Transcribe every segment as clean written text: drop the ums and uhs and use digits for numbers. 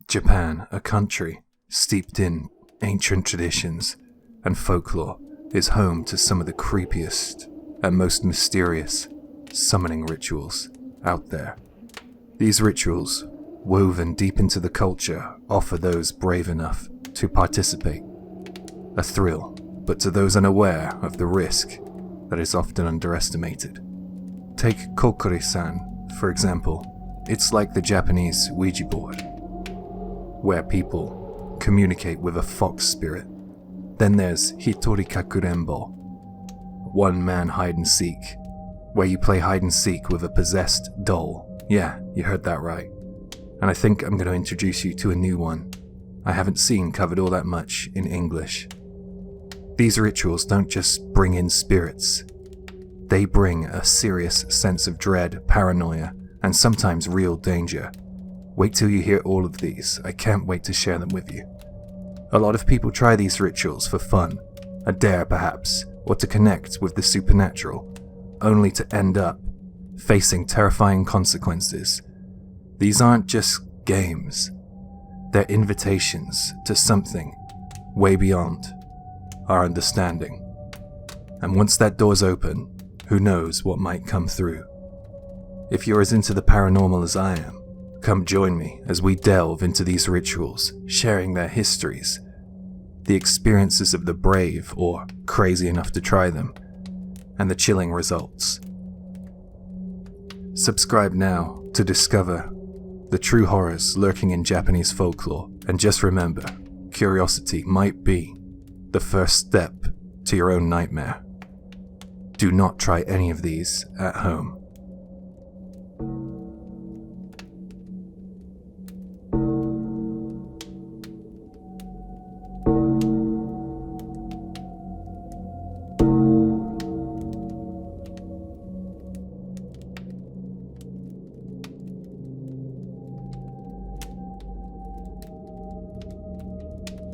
Japan, a country steeped in ancient traditions and folklore, is home to some of the creepiest and most mysterious summoning rituals out there. These rituals, woven deep into the culture, offer those brave enough to participate a thrill, but to those unaware of the risk that is often underestimated. Take Kokkuri San, for example. It's like the Japanese Ouija board, where people communicate with a fox spirit. Then there's Hitorikakurenbo, one-man hide-and-seek, where you play hide-and-seek with a possessed doll. Yeah, you heard that right. And I think I'm going to introduce you to a new one I haven't seen covered all that much in English. These rituals don't just bring in spirits. They bring a serious sense of dread, paranoia, and sometimes real danger. Wait till you hear all of these. I can't wait to share them with you. A lot of people try these rituals for fun, a dare perhaps, or to connect with the supernatural, only to end up facing terrifying consequences. These aren't just games. They're invitations to something way beyond our understanding. And once that door's open, who knows what might come through. If you're as into the paranormal as I am, come join me as we delve into these rituals, sharing their histories, the experiences of the brave or crazy enough to try them, and the chilling results. Subscribe now to discover the true horrors lurking in Japanese folklore, and just remember, curiosity might be the first step to your own nightmare. Do not try any of these at home.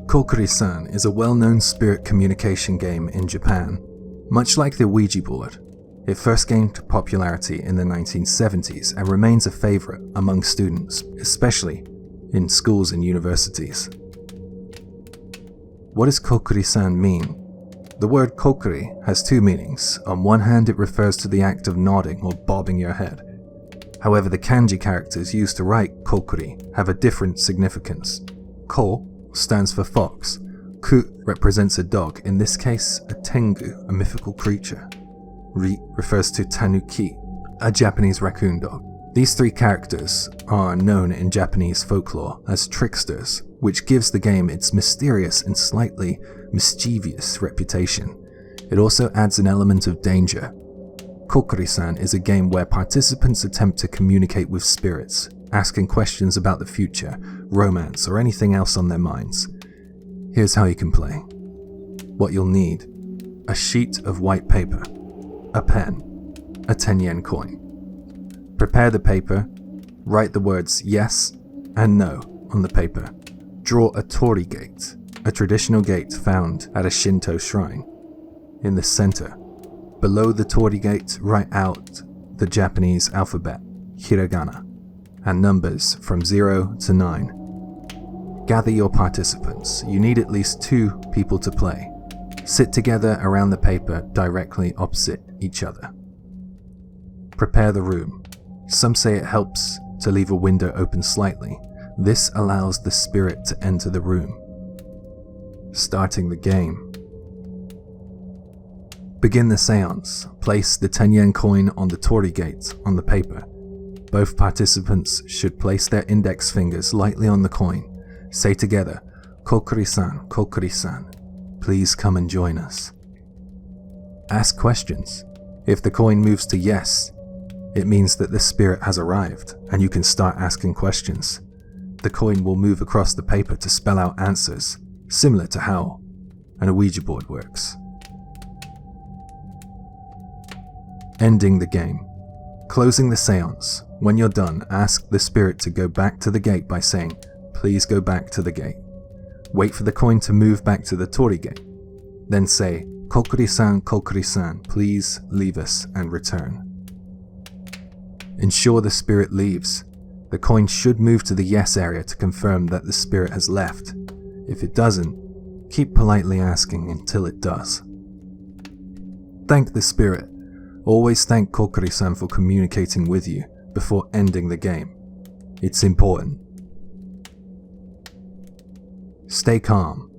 Kokkuri San is a well-known spirit communication game in Japan. Much like the Ouija board, it first gained popularity in the 1970s and remains a favorite among students, especially in schools and universities. What does Kokkuri San mean? The word kokkuri has two meanings. On one hand, it refers to the act of nodding or bobbing your head. However, the kanji characters used to write kokkuri have a different significance. Ko stands for fox. Ku represents a dog, in this case a tengu, a mythical creature. Ri refers to tanuki, a Japanese raccoon dog. These three characters are known in Japanese folklore as tricksters, which gives the game its mysterious and slightly mischievous reputation. It also adds an element of danger. Kokkuri San is a game where participants attempt to communicate with spirits, asking questions about the future, romance, or anything else on their minds. Here's how you can play. What you'll need: a sheet of white paper, a pen, a 10-yen coin. Prepare the paper, write the words yes and no on the paper. Draw a tori gate, a traditional gate found at a Shinto shrine. In the center, below the tori gate, write out the Japanese alphabet, hiragana, and numbers from 0 to 9. Gather your participants. You need at least 2 people to play. Sit together around the paper directly opposite each other. Prepare the room. Some say it helps to leave a window open slightly. This allows the spirit to enter the room. Starting the game. Begin the seance. Place the 10-yen coin on the tori gate on the paper. Both participants should place their index fingers lightly on the coin. Say together, Kokkuri San, Kokkuri San, please come and join us. Ask questions. If the coin moves to yes, it means that the spirit has arrived, and you can start asking questions. The coin will move across the paper to spell out answers, similar to how an Ouija board works. Ending the game. Closing the seance. When you're done, ask the spirit to go back to the gate by saying, please go back to the gate. Wait for the coin to move back to the tori gate. Then say, Kokkuri San, please leave us and return. Ensure the spirit leaves. The coin should move to the yes area to confirm that the spirit has left. If it doesn't, keep politely asking until it does. Thank the spirit. Always thank Kokkuri San for communicating with you before ending the game. It's important. Stay calm.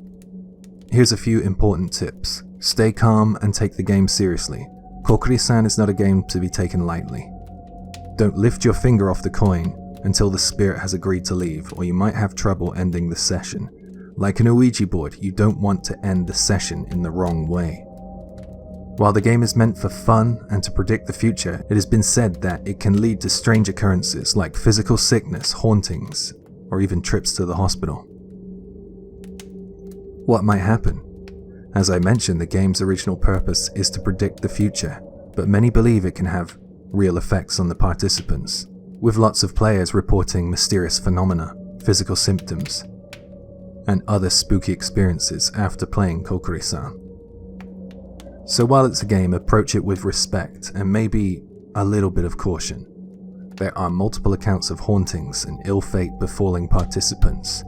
Here's a few important tips. Stay calm and take the game seriously. Kokkuri San is not a game to be taken lightly. Don't lift your finger off the coin until the spirit has agreed to leave, or you might have trouble ending the session. Like an Ouija board, you don't want to end the session in the wrong way. While the game is meant for fun and to predict the future, it has been said that it can lead to strange occurrences like physical sickness, hauntings, or even trips to the hospital. What might happen? As I mentioned, the game's original purpose is to predict the future, but many believe it can have real effects on the participants, with lots of players reporting mysterious phenomena, physical symptoms, and other spooky experiences after playing Kokkuri San. So while it's a game, approach it with respect and maybe a little bit of caution. There are multiple accounts of hauntings and ill fate befalling participants.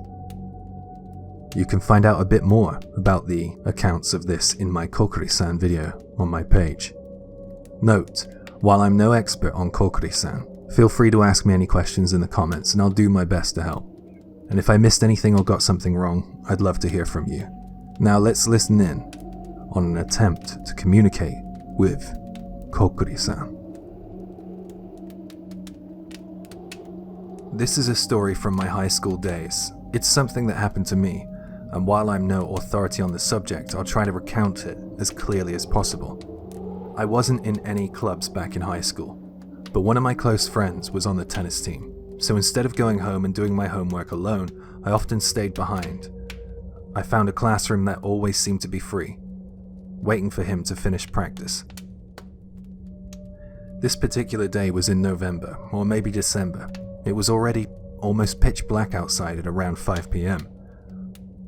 You can find out a bit more about the accounts of this in my Kokkuri San video on my page. Note, while I'm no expert on Kokkuri San, feel free to ask me any questions in the comments and I'll do my best to help. And if I missed anything or got something wrong, I'd love to hear from you. Now let's listen in on an attempt to communicate with Kokkuri San. This is a story from my high school days. It's something that happened to me, and while I'm no authority on the subject, I'll try to recount it as clearly as possible. I wasn't in any clubs back in high school, but one of my close friends was on the tennis team, so instead of going home and doing my homework alone, I often stayed behind. I found a classroom that always seemed to be free, waiting for him to finish practice. This particular day was in November, or maybe December. It was already almost pitch black outside at around 5 p.m.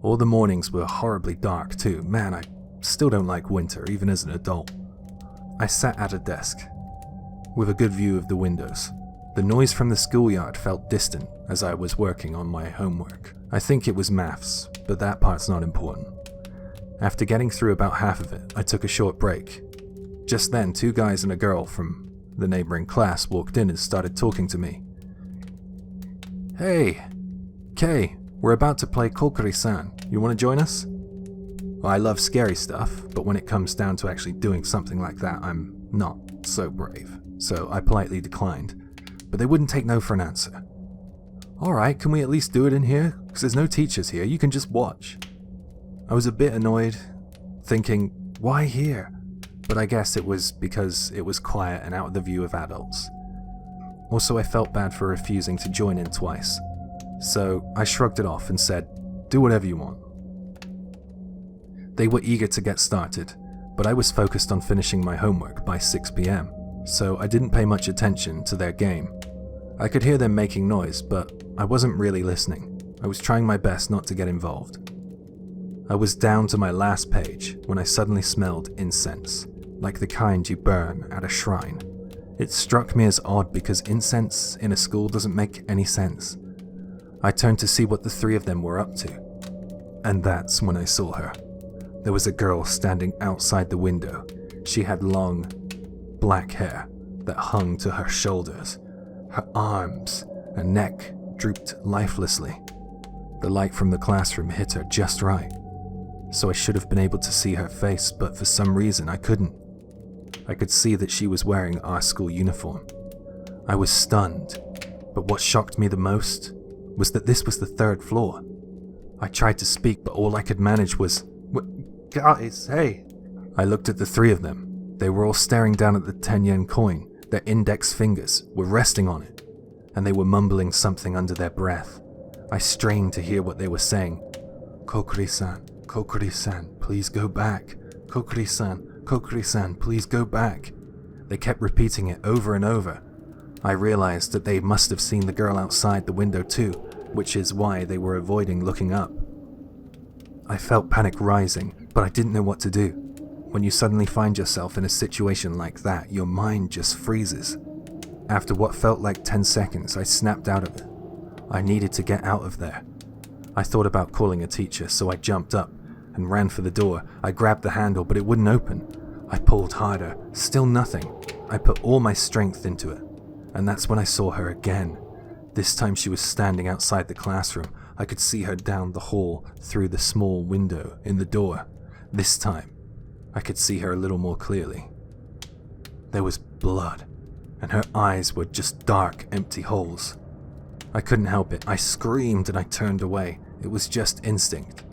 All the mornings were horribly dark too. Man, I still don't like winter, even as an adult. I sat at a desk, with a good view of the windows. The noise from the schoolyard felt distant as I was working on my homework. I think it was maths, but that part's not important. After getting through about half of it, I took a short break. Just then, 2 guys and a girl from the neighboring class walked in and started talking to me. Hey, Kay, we're about to play Kokkuri San. You want to join us? Well, I love scary stuff, but when it comes down to actually doing something like that, I'm not so brave. So I politely declined, but they wouldn't take no for an answer. Alright, can we at least do it in here? Because there's no teachers here, you can just watch. I was a bit annoyed, thinking, why here? But I guess it was because it was quiet and out of the view of adults. Also, I felt bad for refusing to join in twice, so I shrugged it off and said, do whatever you want. They were eager to get started, but I was focused on finishing my homework by 6 p.m, so I didn't pay much attention to their game. I could hear them making noise, but I wasn't really listening. I was trying my best not to get involved. I was down to my last page when I suddenly smelled incense, like the kind you burn at a shrine. It struck me as odd because incense in a school doesn't make any sense. I turned to see what the 3 of them were up to, and that's when I saw her. There was a girl standing outside the window. She had long, black hair that hung to her shoulders. Her arms and neck drooped lifelessly. The light from the classroom hit her just right, so I should have been able to see her face, but for some reason I couldn't. I could see that she was wearing our school uniform. I was stunned, but what shocked me the most was that this was the 3rd floor. I tried to speak, but all I could manage was, guys, hey. I looked at the 3 of them. They were all staring down at the 10-yen coin. Their index fingers were resting on it, and they were mumbling something under their breath. I strained to hear what they were saying. Kokkuri San, please go back. Kokkuri San, please go back. They kept repeating it over and over. I realized that they must have seen the girl outside the window too, which is why they were avoiding looking up. I felt panic rising, but I didn't know what to do. When you suddenly find yourself in a situation like that, your mind just freezes. After what felt like 10 seconds, I snapped out of it. I needed to get out of there. I thought about calling a teacher, so I jumped up and ran for the door. I grabbed the handle, but it wouldn't open. I pulled harder, still nothing. I put all my strength into it, and that's when I saw her again. This time she was standing outside the classroom. I could see her down the hall through the small window in the door. This time, I could see her a little more clearly. There was blood, and her eyes were just dark, empty holes. I couldn't help it. I screamed and I turned away. It was just instinct.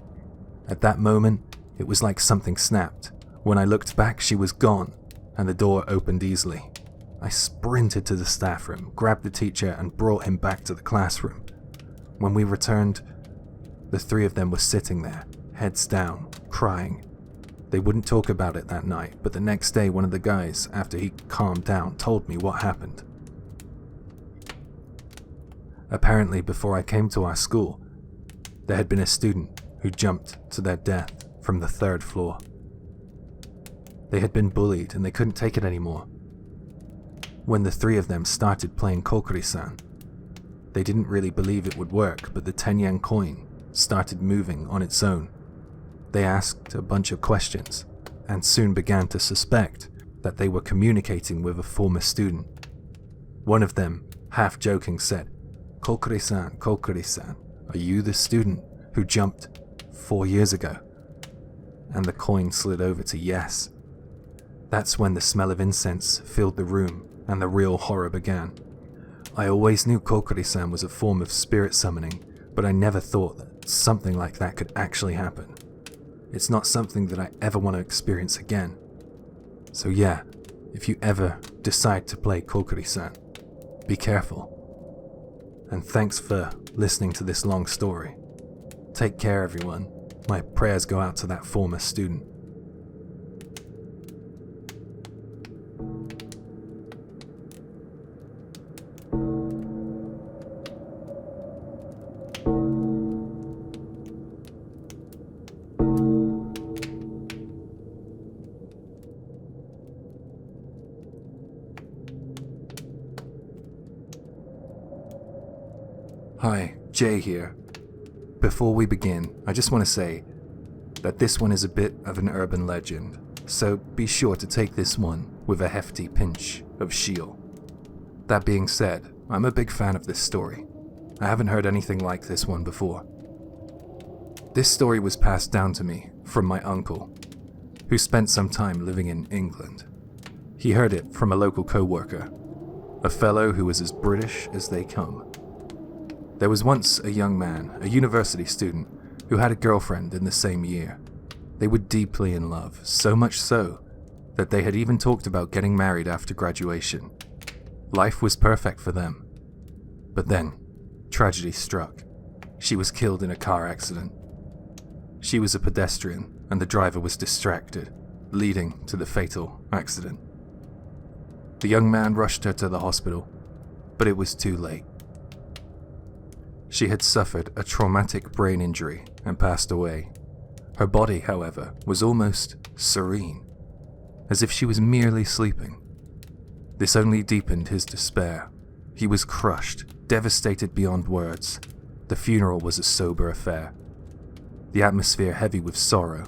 At that moment, it was like something snapped. When I looked back, she was gone, and the door opened easily. I sprinted to the staff room, grabbed the teacher, and brought him back to the classroom. When we returned, the three of them were sitting there, heads down, crying. They wouldn't talk about it that night, but the next day one of the guys, after he calmed down, told me what happened. Apparently, before I came to our school, there had been a student who jumped to their death from the 3rd floor. They had been bullied and they couldn't take it anymore. When the three of them started playing Kokkuri San, they didn't really believe it would work, but the 10 yen coin started moving on its own. They asked a bunch of questions and soon began to suspect that they were communicating with a former student. One of them, half joking, said, Kokkuri San, are you the student who jumped 4 years ago?" And the coin slid over to yes. That's when the smell of incense filled the room and the real horror began. I always knew Kokkuri San was a form of spirit summoning, but I never thought that something like that could actually happen. It's not something that I ever want to experience again. So yeah, if you ever decide to play Kokkuri San, be careful. And thanks for listening to this long story. Take care, everyone. My prayers go out to that former student. Hi, Jay here. Before we begin, I just want to say that this one is a bit of an urban legend, so be sure to take this one with a hefty pinch of shield. That being said, I'm a big fan of this story. I haven't heard anything like this one before. This story was passed down to me from my uncle, who spent some time living in England. He heard it from a local co-worker, a fellow who was as British as they come. There was once a young man, a university student, who had a girlfriend in the same year. They were deeply in love, so much so that they had even talked about getting married after graduation. Life was perfect for them. But then, tragedy struck. She was killed in a car accident. She was a pedestrian, and the driver was distracted, leading to the fatal accident. The young man rushed her to the hospital, but it was too late. She had suffered a traumatic brain injury and passed away. Her body, however, was almost serene, as if she was merely sleeping. This only deepened his despair. He was crushed, devastated beyond words. The funeral was a sober affair, the atmosphere heavy with sorrow.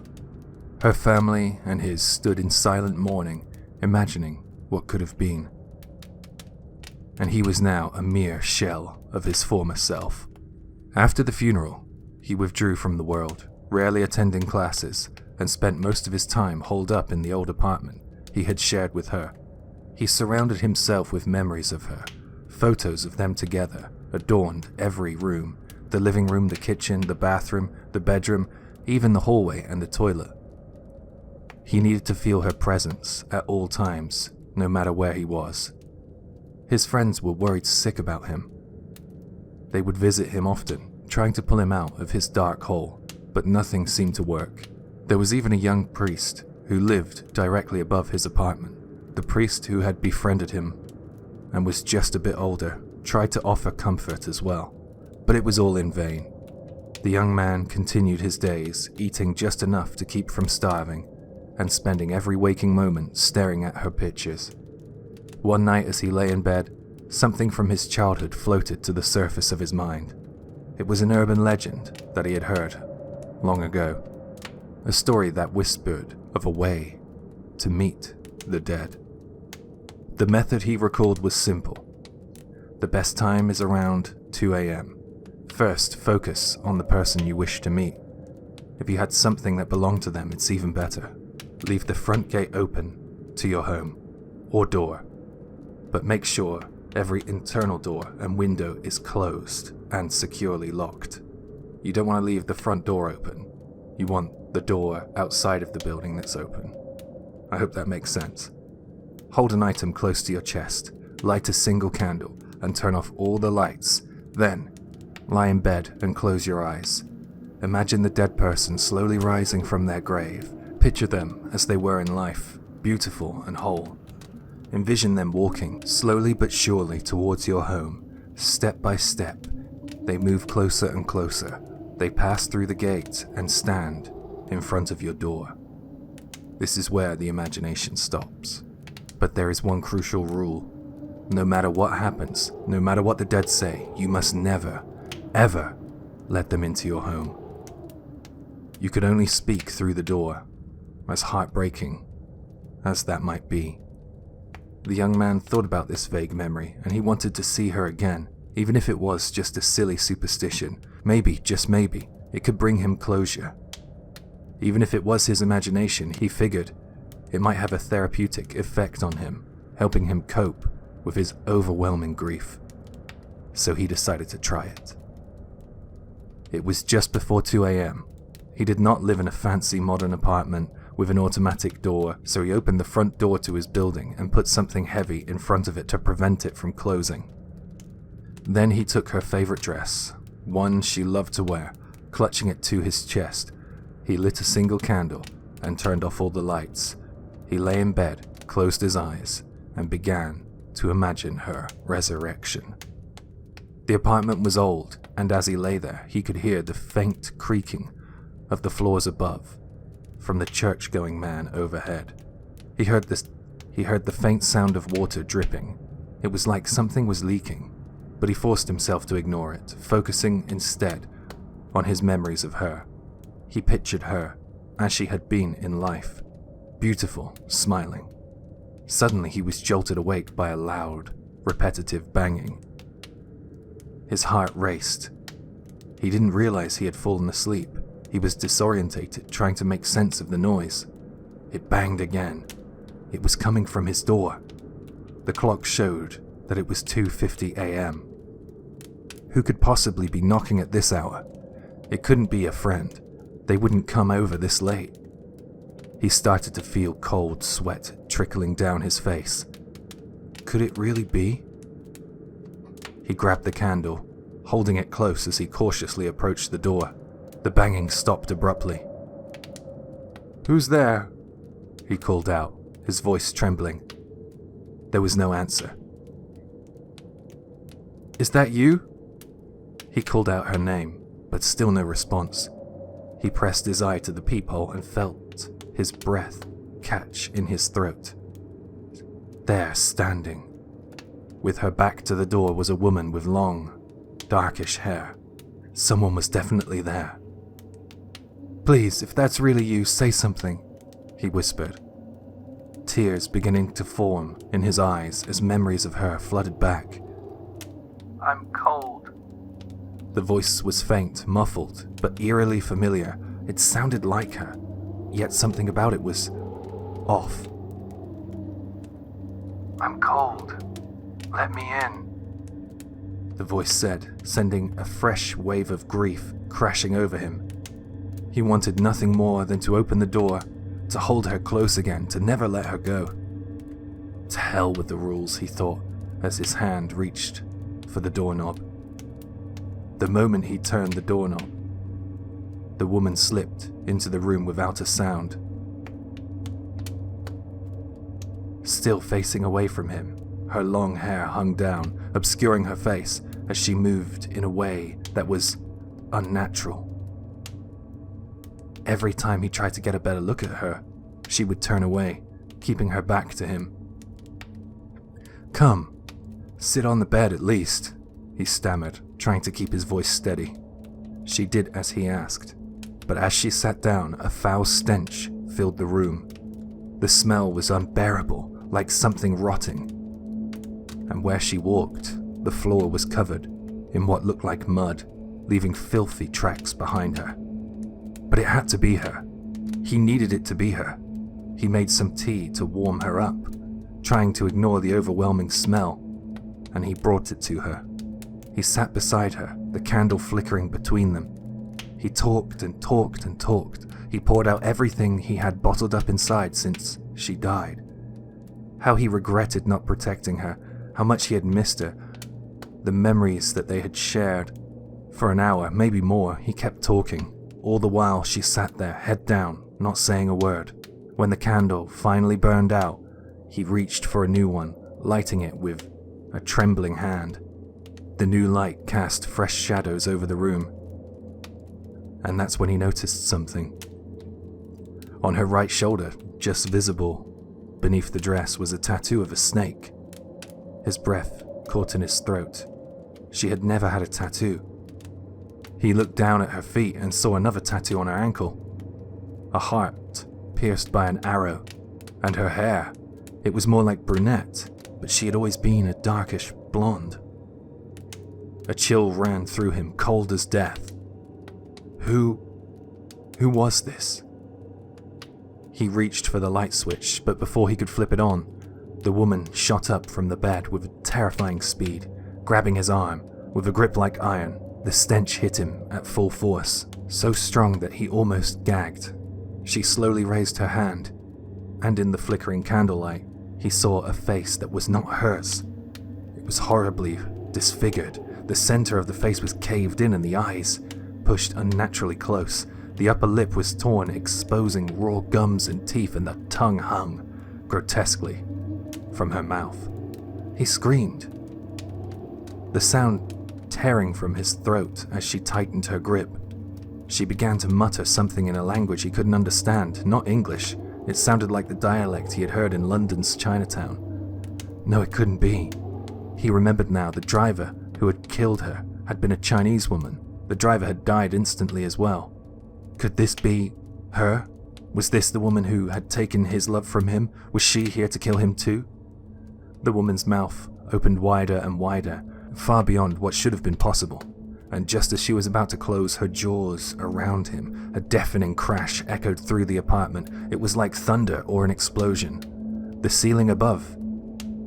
Her family and his stood in silent mourning, imagining what could have been. And he was now a mere shell of his former self. After the funeral, he withdrew from the world, rarely attending classes, and spent most of his time holed up in the old apartment he had shared with her. He surrounded himself with memories of her. Photos of them together adorned every room: the living room, the kitchen, the bathroom, the bedroom, even the hallway and the toilet. He needed to feel her presence at all times, no matter where he was. His friends were worried sick about him. They would visit him often, trying to pull him out of his dark hole, but nothing seemed to work. There was even a young priest who lived directly above his apartment. The priest who had befriended him and was just a bit older tried to offer comfort as well, but it was all in vain. The young man continued his days, eating just enough to keep from starving, and spending every waking moment staring at her pictures. One night as he lay in bed, Something from his childhood floated to the surface of his mind. It was an urban legend that he had heard long ago. A story that whispered of a way to meet the dead. The method he recalled was simple. The best time is around 2 a.m. First, focus on the person you wish to meet. If you had something that belonged to them, it's even better. Leave the front gate open to your home or door, but make sure every internal door and window is closed and securely locked. You don't want to leave the front door open. You want the door outside of the building that's open. I hope that makes sense. Hold an item close to your chest, light a single candle, and turn off all the lights. Then, lie in bed and close your eyes. Imagine the dead person slowly rising from their grave. Picture them as they were in life, beautiful and whole. Envision them walking slowly but surely towards your home. Step by step, they move closer and closer. They pass through the gate and stand in front of your door. This is where the imagination stops. But there is one crucial rule. No matter what happens, no matter what the dead say, you must never, ever let them into your home. You could only speak through the door, as heartbreaking as that might be. The young man thought about this vague memory, and he wanted to see her again, even if it was just a silly superstition. Maybe, just maybe, it could bring him closure. Even if it was his imagination, he figured it might have a therapeutic effect on him, helping him cope with his overwhelming grief. So he decided to try it. It was just before 2 a.m. He did not live in a fancy modern apartment with an automatic door, so he opened the front door to his building and put something heavy in front of it to prevent it from closing. Then he took her favorite dress, one she loved to wear, clutching it to his chest. He lit a single candle and turned off all the lights. He lay in bed, closed his eyes, and began to imagine her resurrection. The apartment was old, and as he lay there, he could hear the faint creaking of the floors above from the church-going man overhead. He heard the faint sound of water dripping. It was like something was leaking, but he forced himself to ignore it, focusing instead on his memories of her. He pictured her as she had been in life, beautiful, smiling. Suddenly he was jolted awake by a loud, repetitive banging. His heart raced. He didn't realize he had fallen asleep. He was disorientated, trying to make sense of the noise. It banged again. It was coming from his door. The clock showed that it was 2:50 a.m. Who could possibly be knocking at this hour? It couldn't be a friend. They wouldn't come over this late. He started to feel cold sweat trickling down his face. Could it really be? He grabbed the candle, holding it close as he cautiously approached the door. The banging stopped abruptly. "Who's there?" he called out, his voice trembling. There was no answer. "Is that you?" He called out her name, but still no response. He pressed his eye to the peephole and felt his breath catch in his throat. There, standing, with her back to the door, was a woman with long, darkish hair. Someone was definitely there. "Please, if that's really you, say something," he whispered. Tears beginning to form in his eyes as memories of her flooded back. "I'm cold." The voice was faint, muffled, but eerily familiar. It sounded like her, yet something about it was off. "I'm cold. Let me in," the voice said, sending a fresh wave of grief crashing over him. He wanted nothing more than to open the door, to hold her close again, to never let her go. To hell with the rules, he thought, as his hand reached for the doorknob. The moment he turned the doorknob, the woman slipped into the room without a sound. Still facing away from him, her long hair hung down, obscuring her face as she moved in a way that was unnatural. Every time he tried to get a better look at her, she would turn away, keeping her back to him. "Come, "Sit on the bed at least," he stammered, trying to keep his voice steady. She did as he asked, but as she sat down, a foul stench filled the room. The smell was unbearable, like something rotting. And where she walked, the floor was covered in what looked like mud, leaving filthy tracks behind her. But it had to be her. He needed it to be her. He made some tea to warm her up, trying to ignore the overwhelming smell, and he brought it to her. He sat beside her, the candle flickering between them. He talked and talked and talked. He poured out everything he had bottled up inside since she died. How he regretted not protecting her, how much he had missed her, the memories that they had shared. For an hour, maybe more, he kept talking. All the while she sat there, head down, not saying a word. When the candle finally burned out, he reached for a new one, lighting it with a trembling hand. The new light cast fresh shadows over the room. And that's when he noticed something. On her right shoulder, just visible beneath the dress, was a tattoo of a snake. His breath caught in his throat. She had never had a tattoo. He looked down at her feet and saw another tattoo on her ankle. A heart pierced by an arrow. And her hair, it was more like brunette, but she had always been a darkish blonde. A chill ran through him, cold as death. Who was this? He reached for the light switch, but before he could flip it on, the woman shot up from the bed with terrifying speed, grabbing his arm with a grip like iron. The stench hit him at full force, so strong that he almost gagged. She slowly raised her hand, and in the flickering candlelight, he saw a face that was not hers. It was horribly disfigured. The center of the face was caved in and the eyes pushed unnaturally close. The upper lip was torn, exposing raw gums and teeth, and the tongue hung grotesquely from her mouth. He screamed, the sound tearing from his throat as she tightened her grip. She began to mutter something in a language he couldn't understand, not English. It sounded like the dialect he had heard in London's Chinatown. No, it couldn't be. He remembered now. The driver who had killed her had been a Chinese woman. The driver had died instantly as well. Could this be her? Was this the woman who had taken his love from him? Was she here to kill him too? The woman's mouth opened wider and wider, far beyond what should have been possible. And just as she was about to close her jaws around him, a deafening crash echoed through the apartment. It was like thunder or an explosion. The ceiling above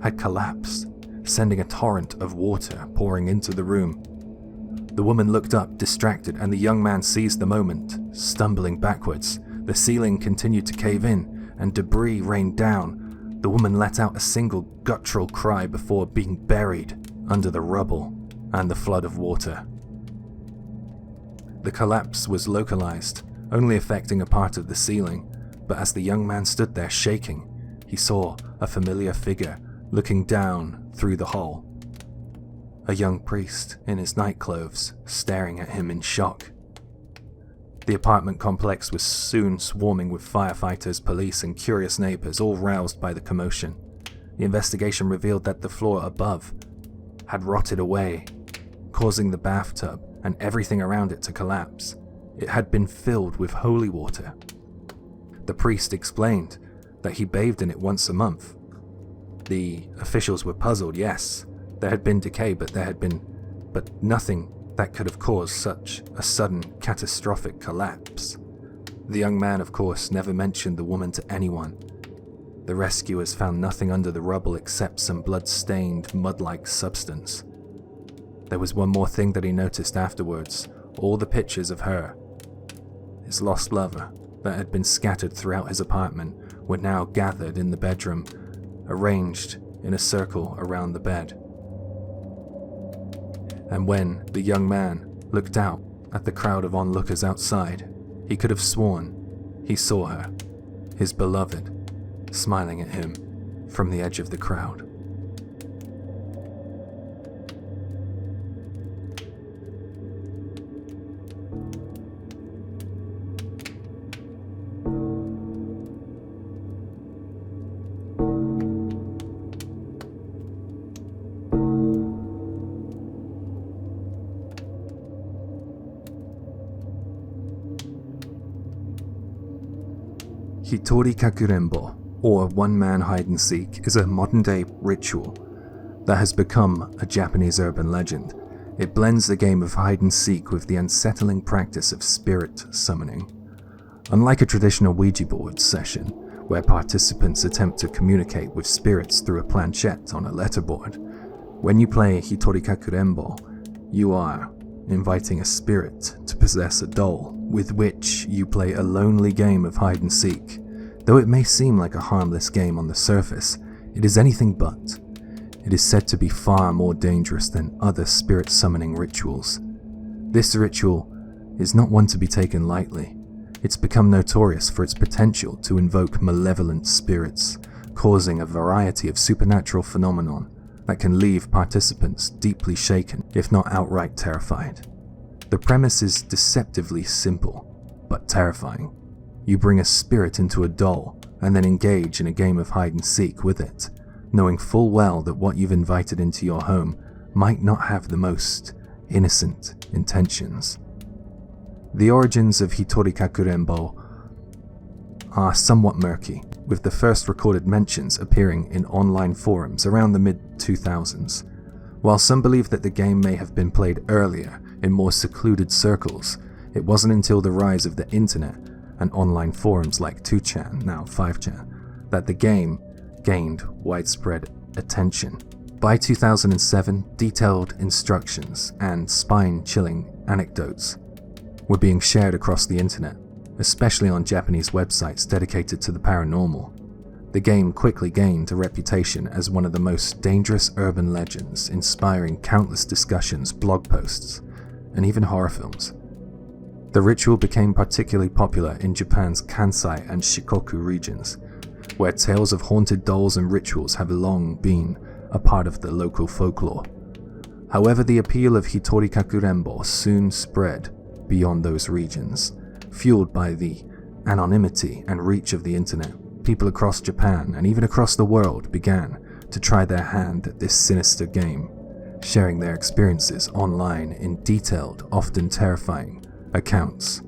had collapsed, sending a torrent of water pouring into the room. The woman looked up, distracted, and the young man seized the moment, stumbling backwards. The ceiling continued to cave in, and debris rained down. The woman let out a single guttural cry before being buried under the rubble and the flood of water. The collapse was localized, only affecting a part of the ceiling, but as the young man stood there shaking, he saw a familiar figure looking down through the hole. A young priest in his nightclothes, staring at him in shock. The apartment complex was soon swarming with firefighters, police, and curious neighbors, all roused by the commotion. The investigation revealed that the floor above had rotted away, causing the bathtub and everything around it to collapse. It had been filled with holy water. The priest explained that he bathed in it once a month. The officials were puzzled. Yes, there had been decay, but nothing that could have caused such a sudden, catastrophic collapse. The young man, of course, never mentioned the woman to anyone. The rescuers found nothing under the rubble except some blood-stained, mud-like substance. There was one more thing that he noticed afterwards. All the pictures of her, his lost lover, that had been scattered throughout his apartment, were now gathered in the bedroom, arranged in a circle around the bed. And when the young man looked out at the crowd of onlookers outside, he could have sworn he saw her, his beloved, smiling at him from the edge of the crowd. Hitorikakurenbo, or one-man hide-and-seek, is a modern-day ritual that has become a Japanese urban legend. It blends the game of hide-and-seek with the unsettling practice of spirit summoning. Unlike a traditional Ouija board session, where participants attempt to communicate with spirits through a planchette on a letterboard, when you play Hitorikakurenbo, you are inviting a spirit to possess a doll, with which you play a lonely game of hide-and-seek. Though it may seem like a harmless game on the surface, it is anything but. It is said to be far more dangerous than other spirit summoning rituals. This ritual is not one to be taken lightly. It's become notorious for its potential to invoke malevolent spirits, causing a variety of supernatural phenomenon that can leave participants deeply shaken, if not outright terrified. The premise is deceptively simple, but terrifying. You bring a spirit into a doll and then engage in a game of hide-and-seek with it, knowing full well that what you've invited into your home might not have the most innocent intentions. The origins of Hitorikakurenbo are somewhat murky, with the first recorded mentions appearing in online forums around the mid-2000s. While some believe that the game may have been played earlier in more secluded circles, it wasn't until the rise of the internet and online forums like 2chan, now 5chan, that the game gained widespread attention. By 2007, detailed instructions and spine-chilling anecdotes were being shared across the internet, especially on Japanese websites dedicated to the paranormal. The game quickly gained a reputation as one of the most dangerous urban legends, inspiring countless discussions, blog posts, and even horror films. The ritual became particularly popular in Japan's Kansai and Shikoku regions, where tales of haunted dolls and rituals have long been a part of the local folklore. However, the appeal of Hitorikakurenbo soon spread beyond those regions. Fueled by the anonymity and reach of the internet, people across Japan and even across the world began to try their hand at this sinister game, sharing their experiences online in detailed, often terrifying accounts.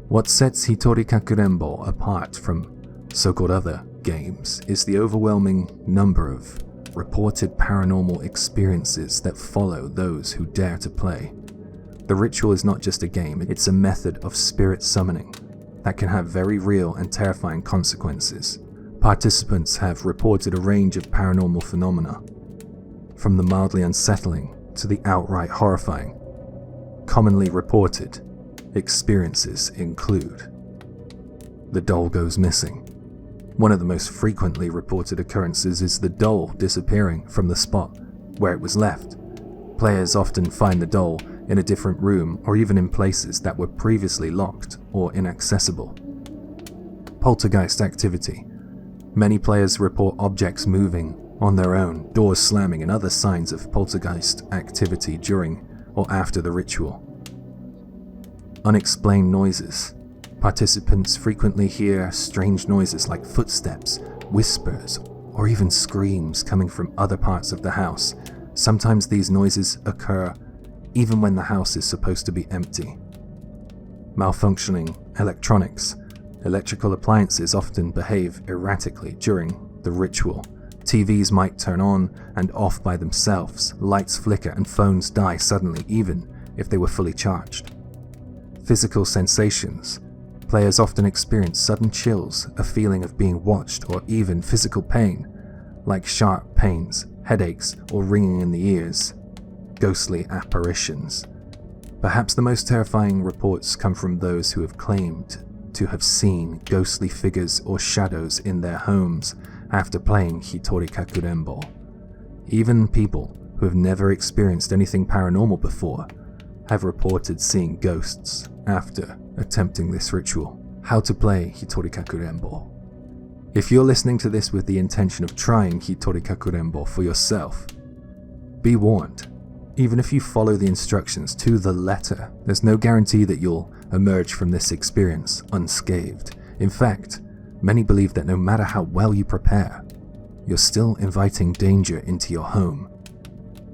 What sets Hitorikakurenbo apart from so-called other games is the overwhelming number of reported paranormal experiences that follow those who dare to play. The ritual is not just a game, it's a method of spirit summoning that can have very real and terrifying consequences. Participants have reported a range of paranormal phenomena, from the mildly unsettling to the outright horrifying. Commonly reported experiences include: the doll goes missing. One of the most frequently reported occurrences is the doll disappearing from the spot where it was left. Players often find the doll in a different room or even in places that were previously locked or inaccessible. Poltergeist activity. Many players report objects moving on their own, doors slamming, and other signs of poltergeist activity during or after the ritual. Unexplained noises. Participants frequently hear strange noises like footsteps, whispers, or even screams coming from other parts of the house. Sometimes these noises occur even when the house is supposed to be empty. Malfunctioning electronics. Electrical appliances often behave erratically during the ritual. TVs might turn on and off by themselves, lights flicker, and phones die suddenly even if they were fully charged. Physical sensations. Players often experience sudden chills, a feeling of being watched, or even physical pain, like sharp pains, headaches, or ringing in the ears. Ghostly apparitions. Perhaps the most terrifying reports come from those who have claimed to have seen ghostly figures or shadows in their homes after playing Hitorikakurenbo. Even people who have never experienced anything paranormal before have reported seeing ghosts after attempting this ritual. How to play Hitorikakurenbo. If you're listening to this with the intention of trying Hitorikakurenbo for yourself, be warned. Even if you follow the instructions to the letter, there's no guarantee that you'll emerge from this experience unscathed. In fact, many believe that no matter how well you prepare, you're still inviting danger into your home.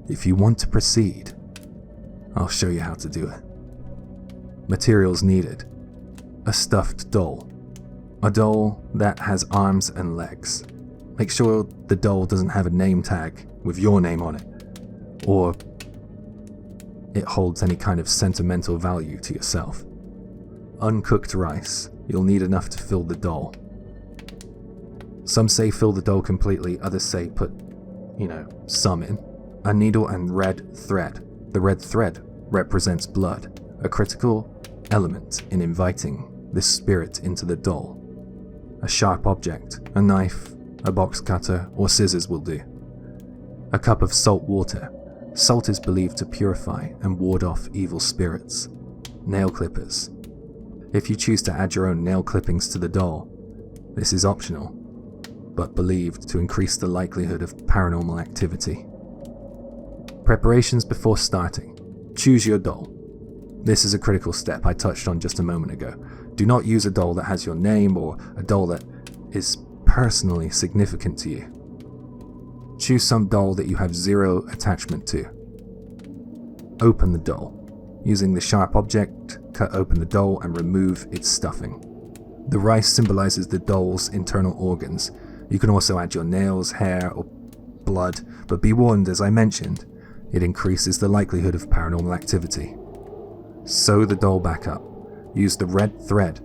If you want to proceed, I'll show you how to do it. Materials needed: a stuffed doll, A doll that has arms and legs. Make sure the doll doesn't have a name tag with your name on it, or it holds any kind of sentimental value to yourself. Uncooked rice. You'll need enough to fill the doll. Some say fill the doll completely, others say put, some in. A needle and red thread. The red thread represents blood, a critical element in inviting this spirit into the doll. A sharp object, a knife, a box cutter, or scissors will do. A cup of salt water. Salt is believed to purify and ward off evil spirits. Nail clippers. If you choose to add your own nail clippings to the doll, this is optional, but believed to increase the likelihood of paranormal activity. Preparations before starting. Choose your doll. This is a critical step I touched on just a moment ago. Do not use a doll that has your name or a doll that is personally significant to you. Choose some doll that you have zero attachment to. Open the doll. Using the sharp object, cut open the doll and remove its stuffing. The rice symbolizes the doll's internal organs. You can also add your nails, hair, or blood, but be warned, as I mentioned, it increases the likelihood of paranormal activity. Sew the doll back up. Use the red thread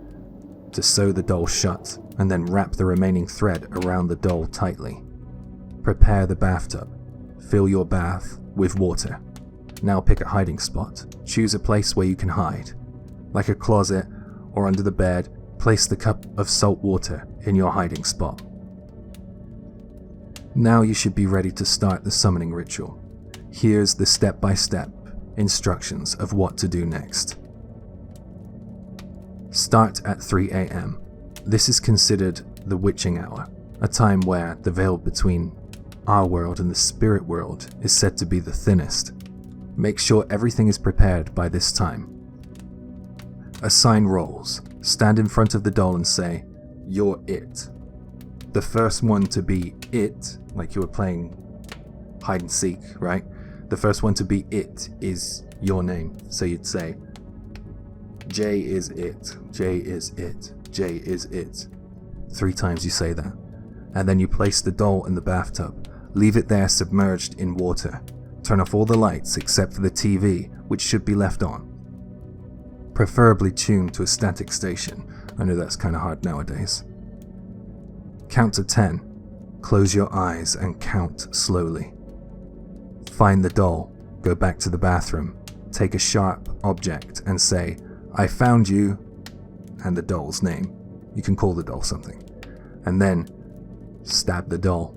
to sew the doll shut, and then wrap the remaining thread around the doll tightly. Prepare the bathtub. Fill your bath with water. Now pick a hiding spot. Choose a place where you can hide. Like a closet or under the bed, place the cup of salt water in your hiding spot. Now you should be ready to start the summoning ritual. Here's the step-by-step instructions of what to do next. Start at 3 a.m. This is considered the witching hour, a time where the veil between our world and the spirit world is said to be the thinnest. Make sure everything is prepared by this time. Assign roles. Stand in front of the doll and say, "You're it." The first one to be it, like you were playing hide and seek, right? The first one to be it is your name. So you'd say, J is it, J is it, J is it. 3 times you say that. And then you place the doll in the bathtub. Leave it there submerged in water. Turn off all the lights except for the TV, which should be left on. Preferably tuned to a static station. I know that's kind of hard nowadays. Count to 10. Close your eyes and count slowly. Find the doll. Go back to the bathroom. Take a sharp object and say, "I found you," and the doll's name. You can call the doll something. And then stab the doll.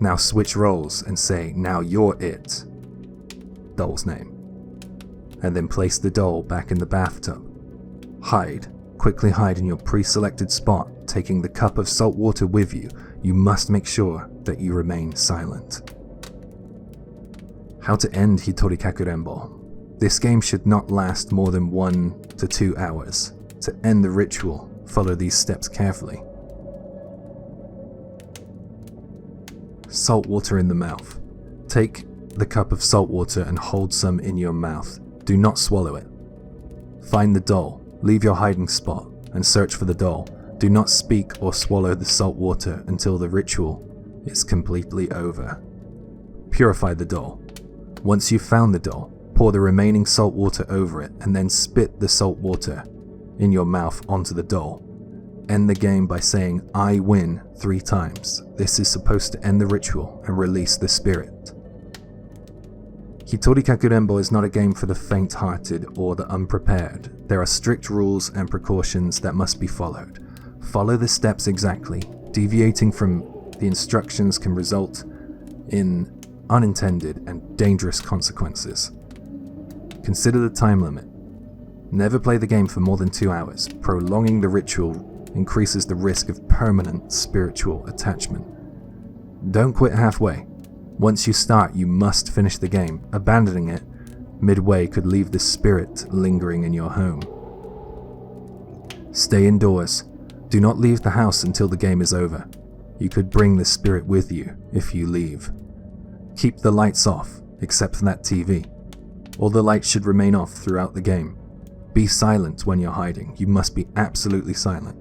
Now switch roles and say, "Now you're it," doll's name. And then place the doll back in the bathtub. Hide. Quickly hide in your pre-selected spot, taking the cup of salt water with you. You must make sure that you remain silent. How to end Hitorikakurenbo. This game should not last more than 1 to 2 hours. To end the ritual, follow these steps carefully. Salt water in the mouth. Take the cup of salt water and hold some in your mouth. Do not swallow it. Find the doll. Leave your hiding spot and search for the doll. Do not speak or swallow the salt water until the ritual is completely over. Purify the doll. Once you've found the doll, pour the remaining salt water over it and then spit the salt water in your mouth onto the doll. End the game by saying, "I win," 3 times. This is supposed to end the ritual and release the spirit. Hitorikakurenbo is not a game for the faint-hearted or the unprepared. There are strict rules and precautions that must be followed. Follow the steps exactly. Deviating from the instructions can result in unintended and dangerous consequences. Consider the time limit. Never play the game for more than 2 hours. Prolonging the ritual increases the risk of permanent spiritual attachment. Don't quit halfway. Once you start, you must finish the game. Abandoning it midway could leave the spirit lingering in your home. Stay indoors. Do not leave the house until the game is over. You could bring the spirit with you if you leave. Keep the lights off, except for that TV. All the lights should remain off throughout the game. Be silent when you're hiding. You must be absolutely silent.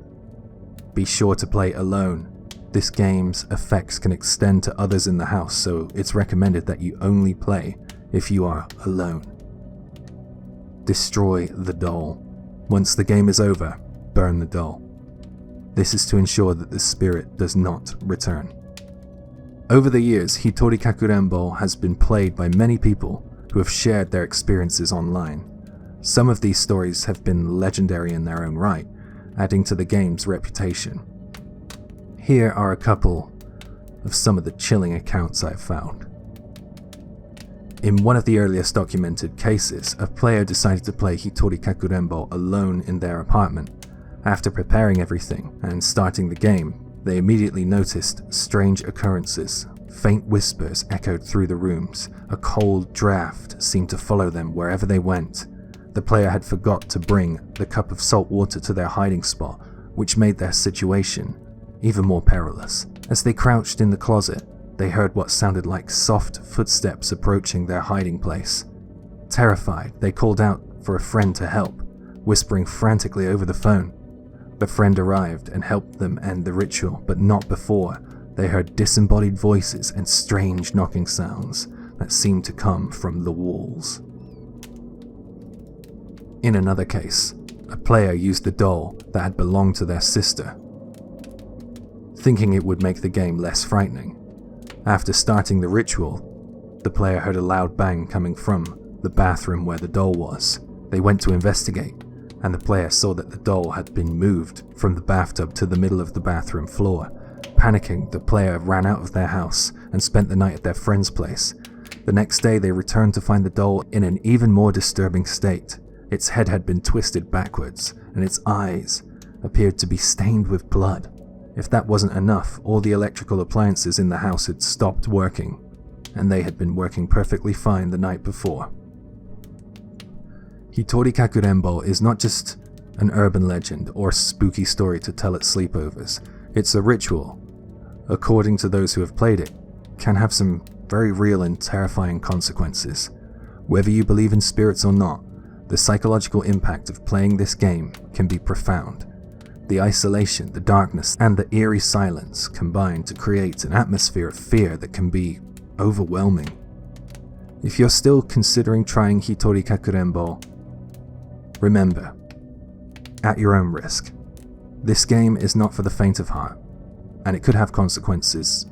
Be sure to play alone. This game's effects can extend to others in the house, so it's recommended that you only play if you are alone. Destroy the doll. Once the game is over, burn the doll. This is to ensure that the spirit does not return. Over the years, Hitorikakurenbo has been played by many people who have shared their experiences online. Some of these stories have been legendary in their own right, adding to the game's reputation. Here are a couple of some of the chilling accounts I've found. In one of the earliest documented cases, a player decided to play Hitorikakurenbo alone in their apartment. After preparing everything and starting the game, they immediately noticed strange occurrences. Faint whispers echoed through the rooms. A cold draft seemed to follow them wherever they went. The player had forgot to bring the cup of salt water to their hiding spot, which made their situation even more perilous. As they crouched in the closet, they heard what sounded like soft footsteps approaching their hiding place. Terrified, they called out for a friend to help, whispering frantically over the phone. The friend arrived and helped them end the ritual, but not before they heard disembodied voices and strange knocking sounds that seemed to come from the walls. In another case, a player used the doll that had belonged to their sister, thinking it would make the game less frightening. After starting the ritual, the player heard a loud bang coming from the bathroom where the doll was. They went to investigate, and the player saw that the doll had been moved from the bathtub to the middle of the bathroom floor. Panicking, the player ran out of their house and spent the night at their friend's place. The next day, they returned to find the doll in an even more disturbing state. Its head had been twisted backwards, and its eyes appeared to be stained with blood. If that wasn't enough, all the electrical appliances in the house had stopped working, and they had been working perfectly fine the night before. Hitorikakurenbo is not just an urban legend or spooky story to tell at sleepovers. It's a ritual, according to those who have played it, can have some very real and terrifying consequences. Whether you believe in spirits or not, the psychological impact of playing this game can be profound. The isolation, the darkness, and the eerie silence combine to create an atmosphere of fear that can be overwhelming. If you're still considering trying Hitorikakurenbo, remember, at your own risk, this game is not for the faint of heart, and it could have consequences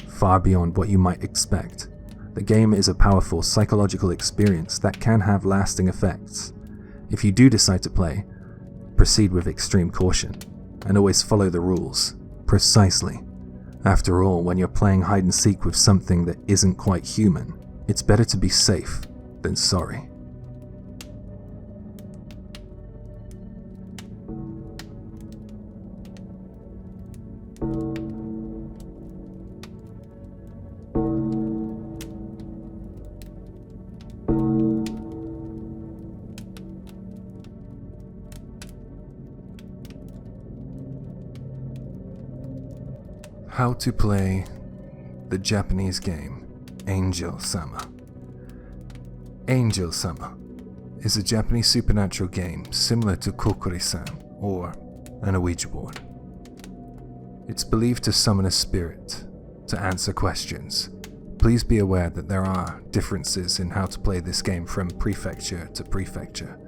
far beyond what you might expect. The game is a powerful psychological experience that can have lasting effects. If you do decide to play, proceed with extreme caution, and always follow the rules precisely. After all, when you're playing hide and seek with something that isn't quite human, it's better to be safe than sorry. How to play the Japanese game Angel-sama. Angel-sama is a Japanese supernatural game similar to Kokkuri San or an Ouija board. It's believed to summon a spirit to answer questions. Please be aware that there are differences in how to play this game from prefecture to prefecture,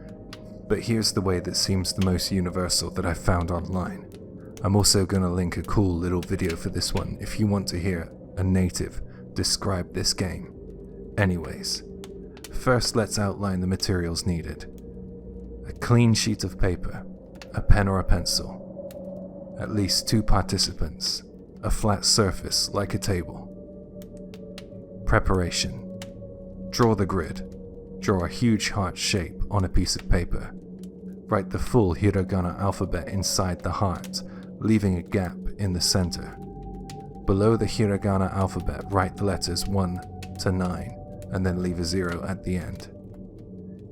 but here's the way that seems the most universal that I've found online. I'm also going to link a cool little video for this one if you want to hear a native describe this game. Anyways, first let's outline the materials needed. A clean sheet of paper, a pen or a pencil, at least 2 participants, a flat surface like a table. Preparation. Draw the grid. Draw a huge heart shape on a piece of paper. Write the full hiragana alphabet inside the heart, leaving a gap in the center. Below the hiragana alphabet, write the letters 1 to 9, and then leave a 0 at the end.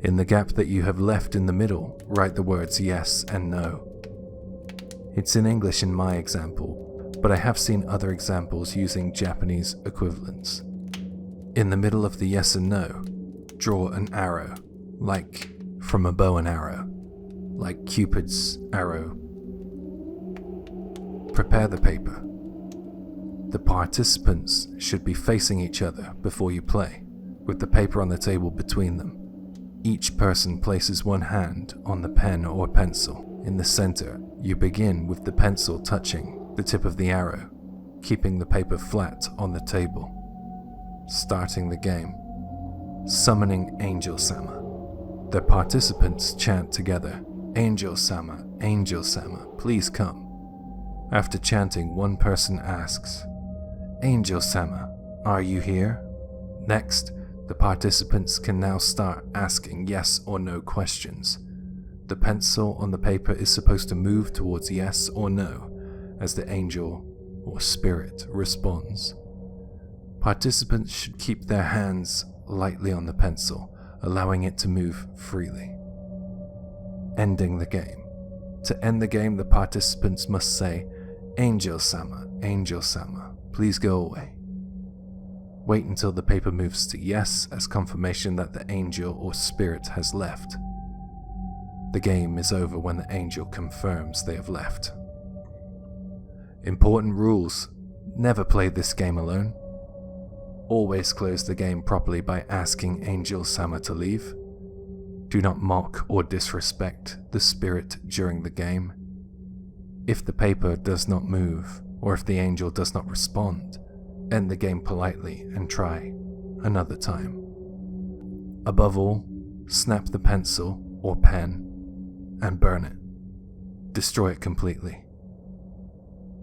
In the gap that you have left in the middle, write the words yes and no. It's in English in my example, but I have seen other examples using Japanese equivalents. In the middle of the yes and no, draw an arrow, like from a bow and arrow, like Cupid's arrow. Prepare the paper. The participants should be facing each other before you play, with the paper on the table between them. Each person places one hand on the pen or pencil. In the center, you begin with the pencil touching the tip of the arrow, keeping the paper flat on the table. Starting the game. Summoning Angel Sama. The participants chant together, Angel Sama, Angel Sama, please come. After chanting, one person asks, Angel Sama, are you here? Next, the participants can now start asking yes or no questions. The pencil on the paper is supposed to move towards yes or no as the angel or spirit responds. Participants should keep their hands lightly on the pencil, allowing it to move freely. Ending the game. To end the game, the participants must say, Angel Sama, please go away. Wait until the paper moves to yes as confirmation that the angel or spirit has left. The game is over when the angel confirms they have left. Important rules. Never play this game alone. Always close the game properly by asking Angel Sama to leave. Do not mock or disrespect the spirit during the game. If the paper does not move, or if the angel does not respond, end the game politely and try another time. Above all, snap the pencil or pen and burn it. Destroy it completely.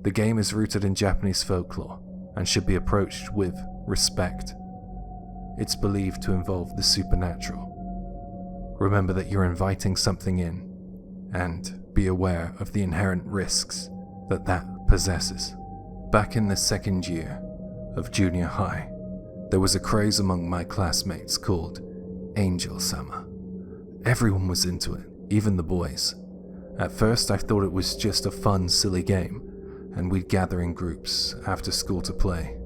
The game is rooted in Japanese folklore and should be approached with respect. It's believed to involve the supernatural. Remember that you're inviting something in, and be aware of the inherent risks that possesses. Back in the second year of junior high, there was a craze among my classmates called Angel Sama. Everyone was into it, even the boys. At first I thought it was just a fun, silly game, and we'd gather in groups after school to play.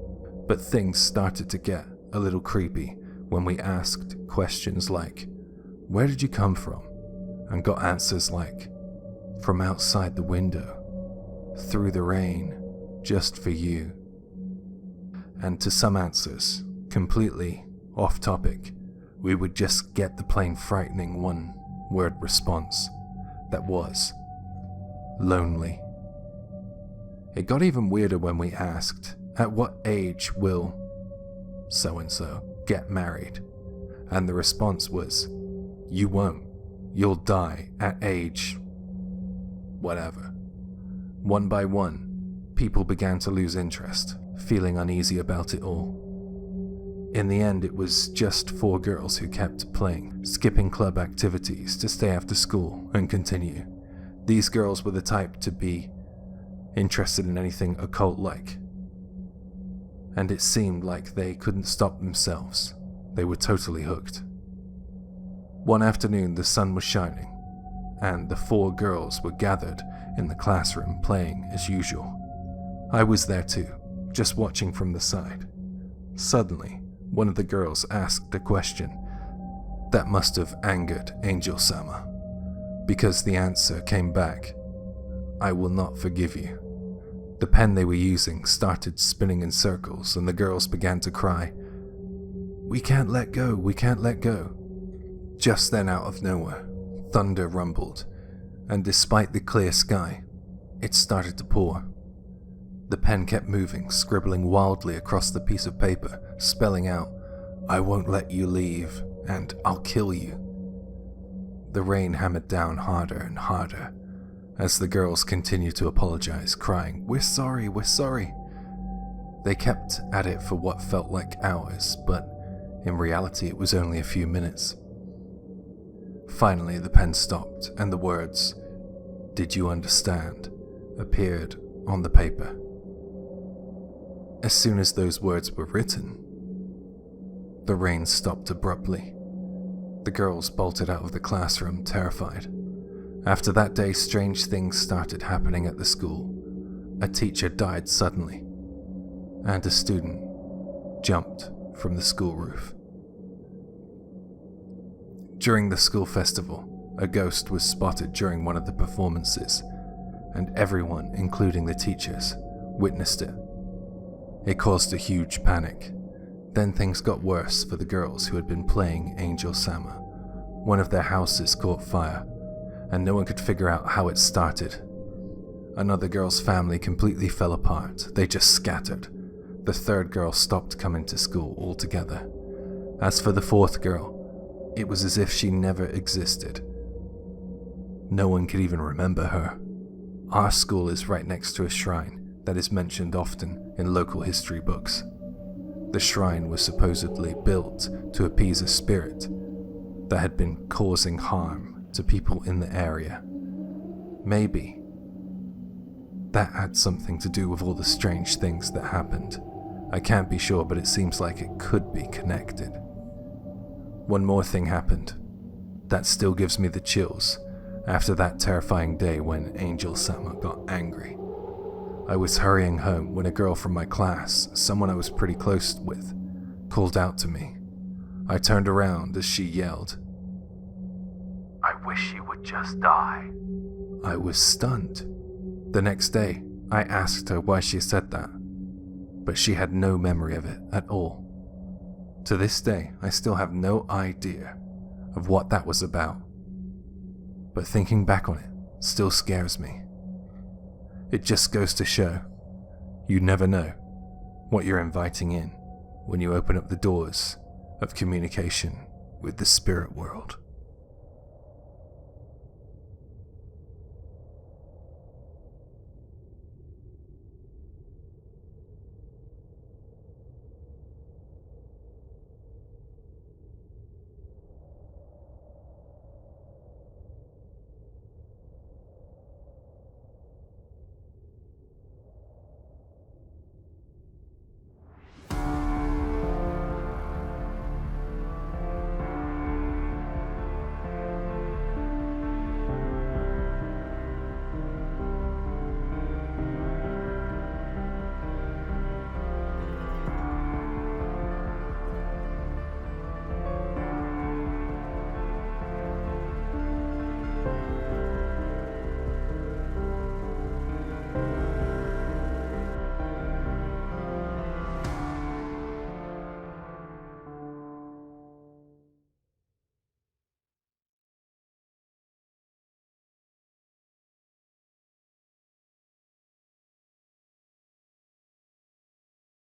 But things started to get a little creepy when we asked questions like, where did you come from? And got answers like, from outside the window, through the rain, just for you. And to some answers, completely off topic, we would just get the plain frightening one-word response that was, lonely. It got even weirder when we asked, at what age will so-and-so get married? And the response was, you won't. You'll die at age whatever. One by one, people began to lose interest, feeling uneasy about it all. In the end, it was just 4 girls who kept playing, skipping club activities to stay after school and continue. These girls were the type to be interested in anything occult-like, and it seemed like they couldn't stop themselves. They were totally hooked. One afternoon, the sun was shining, and the 4 girls were gathered in the classroom playing as usual. I was there too, just watching from the side. Suddenly, one of the girls asked a question that must have angered Angel Sama, because the answer came back, I will not forgive you. The pen they were using started spinning in circles, and the girls began to cry, we can't let go, we can't let go. Just then, out of nowhere, thunder rumbled, and despite the clear sky, it started to pour. The pen kept moving, scribbling wildly across the piece of paper, spelling out, I won't let you leave, and I'll kill you. The rain hammered down harder and harder, as the girls continued to apologize, crying, we're sorry, we're sorry. They kept at it for what felt like hours, but in reality it was only a few minutes. Finally, the pen stopped, and the words, did you understand, appeared on the paper. As soon as those words were written, the rain stopped abruptly. The girls bolted out of the classroom, terrified. After that day, strange things started happening at the school. A teacher died suddenly, and a student jumped from the school roof. During the school festival, a ghost was spotted during one of the performances. and everyone, including the teachers, witnessed it. It caused a huge panic. Then things got worse for the girls who had been playing Angel Sama. One of their houses caught fire, and no one could figure out how it started. Another girl's family completely fell apart. They just scattered. The third girl stopped coming to school altogether. As for the fourth girl, it was as if she never existed. No one could even remember her. Our school is right next to a shrine that is mentioned often in local history books. The shrine was supposedly built to appease a spirit that had been causing harm to people in the area. Maybe that had something to do with all the strange things that happened. I can't be sure, but it seems like it could be connected. One more thing happened that still gives me the chills after that terrifying day when Angel Sama got angry. I was hurrying home when a girl from my class, someone I was pretty close with, called out to me. I turned around as she yelled, "I wish you would just die." I was stunned. The next day, I asked her why she said that, but she had no memory of it at all. To this day, I still have no idea of what that was about, but thinking back on it still scares me. It just goes to show, you never know what you're inviting in when you open up the doors of communication with the spirit world.